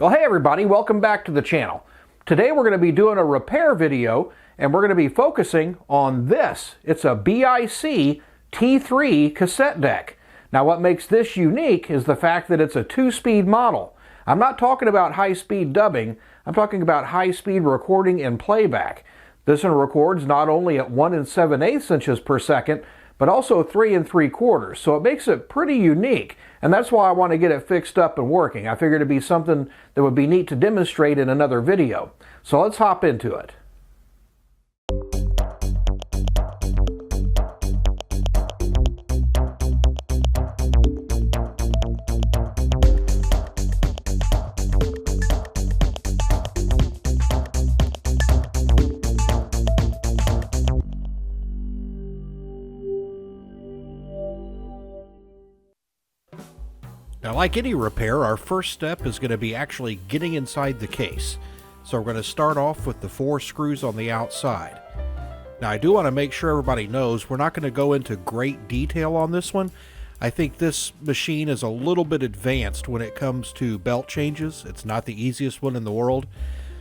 Well, hey everybody, welcome back to the channel. Today we're going to be doing a repair video and we're going to be focusing on this. It's a BIC T3 cassette deck. Now what makes this unique is the fact that it's a 2-speed model. I'm not talking about high-speed dubbing, I'm talking about high-speed recording and playback. This one records not only at 1 7/8 inches per second, but also 3 3/4, so it makes it pretty unique, and that's why I want to get it fixed up and working. I figured it'd be something that would be neat to demonstrate in another video. So let's hop into it. Now, like any repair, our first step is going to be actually getting inside the case. So we're going to start off with the 4 screws on the outside. Now, I do want to make sure everybody knows we're not going to go into great detail on this one. I think this machine is a little bit advanced when it comes to belt changes. It's not the easiest one in the world.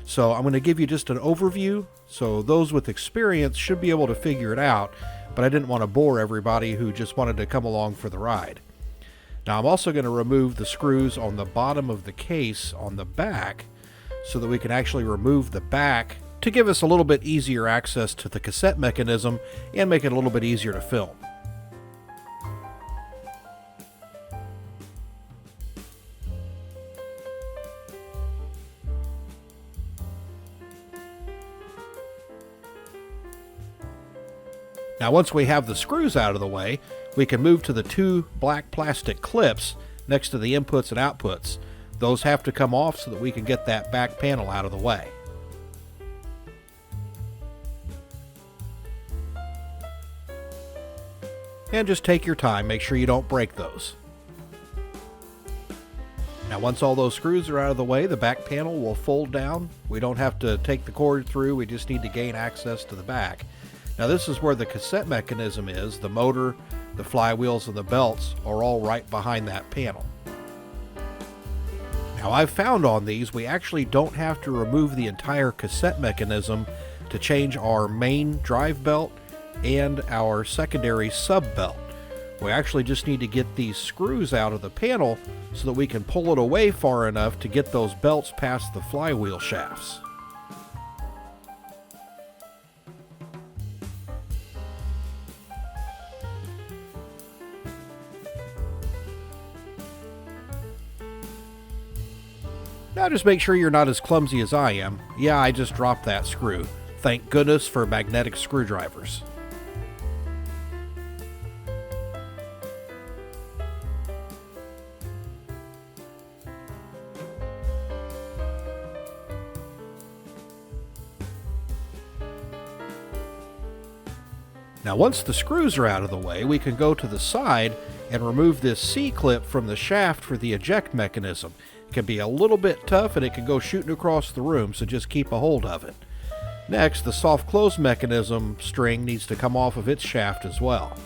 So I'm going to give you just an overview, so those with experience should be able to figure it out, but I didn't want to bore everybody who just wanted to come along for the ride. Now I'm also going to remove the screws on the bottom of the case on the back so that we can actually remove the back to give us a little bit easier access to the cassette mechanism and make it a little bit easier to film. Now once we have the screws out of the way, we can move to the 2 black plastic clips next to the inputs and outputs. Those have to come off so that we can get that back panel out of the way. And just take your time, make sure you don't break those. Now once all those screws are out of the way, the back panel will fold down. We don't have to take the cord through, we just need to gain access to the back. Now this is where the cassette mechanism is. The motor, the flywheels, and the belts are all right behind that panel. Now I've found on these we actually don't have to remove the entire cassette mechanism to change our main drive belt and our secondary sub belt. We actually just need to get these screws out of the panel so that we can pull it away far enough to get those belts past the flywheel shafts. Now just make sure you're not as clumsy as I am. Yeah, I just dropped that screw. Thank goodness for magnetic screwdrivers. Now once the screws are out of the way, we can go to the side and remove this C-clip from the shaft for the eject mechanism. It can be a little bit tough and it can go shooting across the room, so just keep a hold of it. Next, the soft close mechanism string needs to come off of its shaft as well.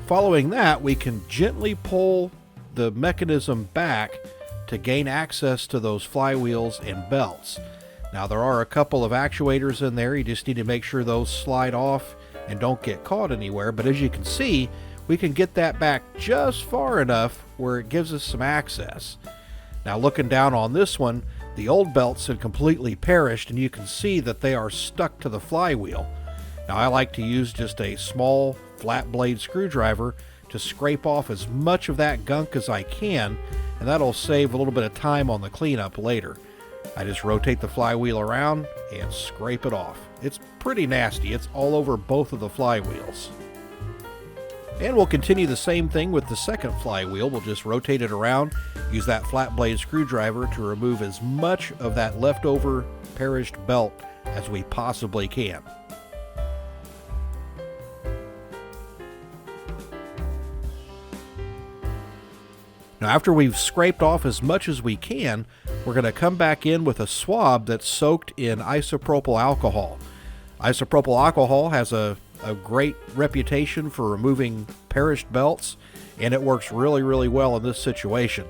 Following that, we can gently pull the mechanism back to gain access to those flywheels and belts. Now there are a couple of actuators in there, you just need to make sure those slide off and don't get caught anywhere, but as you can see, we can get that back just far enough where it gives us some access. Now looking down on this one, the old belts had completely perished and you can see that they are stuck to the flywheel. Now I like to use just a small flat blade screwdriver to scrape off as much of that gunk as I can, and that'll save a little bit of time on the cleanup later. I just rotate the flywheel around and scrape it off. It's pretty nasty, it's all over both of the flywheels. And we'll continue the same thing with the second flywheel. We'll just rotate it around, use that flat blade screwdriver to remove as much of that leftover perished belt as we possibly can. Now after we've scraped off as much as we can, we're going to come back in with a swab that's soaked in isopropyl alcohol. Isopropyl alcohol has a a great reputation for removing perished belts, and it works really, really well in this situation.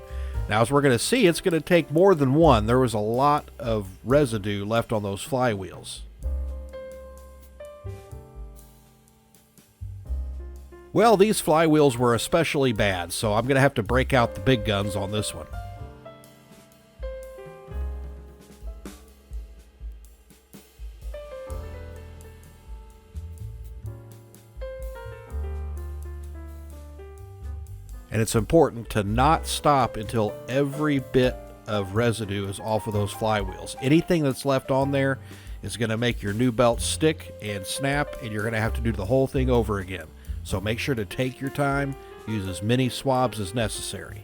Now, as we're going to see, it's going to take more than one. There was a lot of residue left on those flywheels. Well, these flywheels were especially bad, so I'm going to have to break out the big guns on this one. And it's important to not stop until every bit of residue is off of those flywheels. Anything that's left on there is going to make your new belt stick and snap, and you're going to have to do the whole thing over again. So make sure to take your time, use as many swabs as necessary.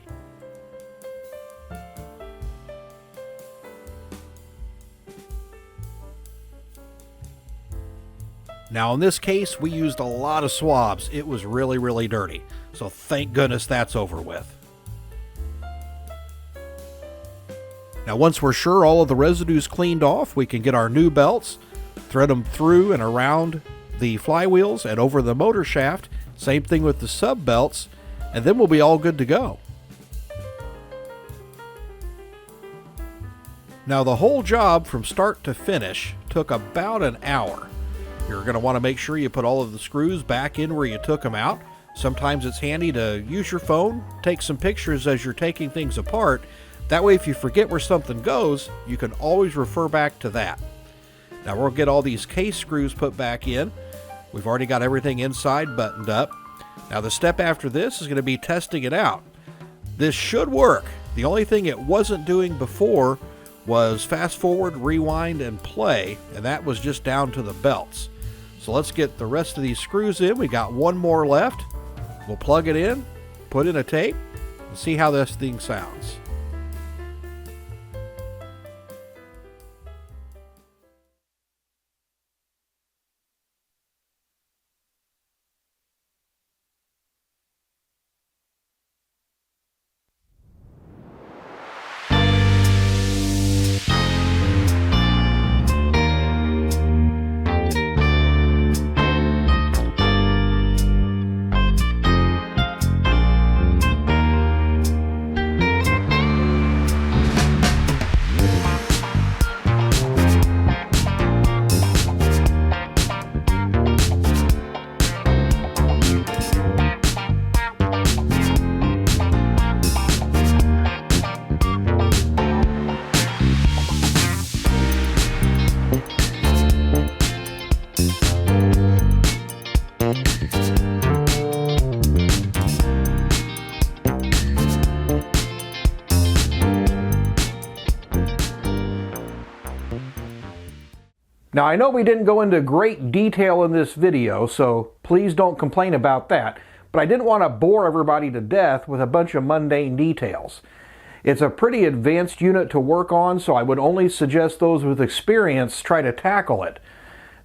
Now in this case, we used a lot of swabs. It was really, really dirty. So thank goodness that's over with. Now once we're sure all of the residue's cleaned off, we can get our new belts, thread them through and around the flywheels and over the motor shaft. Same thing with the sub belts, and then we'll be all good to go. Now the whole job from start to finish took about an hour. You're going to want to make sure you put all of the screws back in where you took them out. Sometimes it's handy to use your phone, take some pictures as you're taking things apart. That way if you forget where something goes, you can always refer back to that. Now we'll get all these case screws put back in. We've already got everything inside buttoned up. Now the step after this is going to be testing it out. This should work. The only thing it wasn't doing before was fast forward, rewind, and play, and that was just down to the belts. So let's get the rest of these screws in. We got one more left. We'll plug it in, put in a tape, and see how this thing sounds. Now I know we didn't go into great detail in this video, so please don't complain about that, but I didn't want to bore everybody to death with a bunch of mundane details. It's a pretty advanced unit to work on, so I would only suggest those with experience try to tackle it.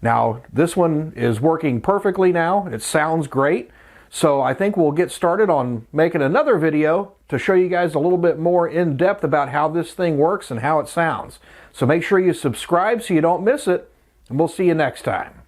Now this one is working perfectly now, it sounds great, so I think we'll get started on making another video to show you guys a little bit more in depth about how this thing works and how it sounds. So make sure you subscribe so you don't miss it, and we'll see you next time.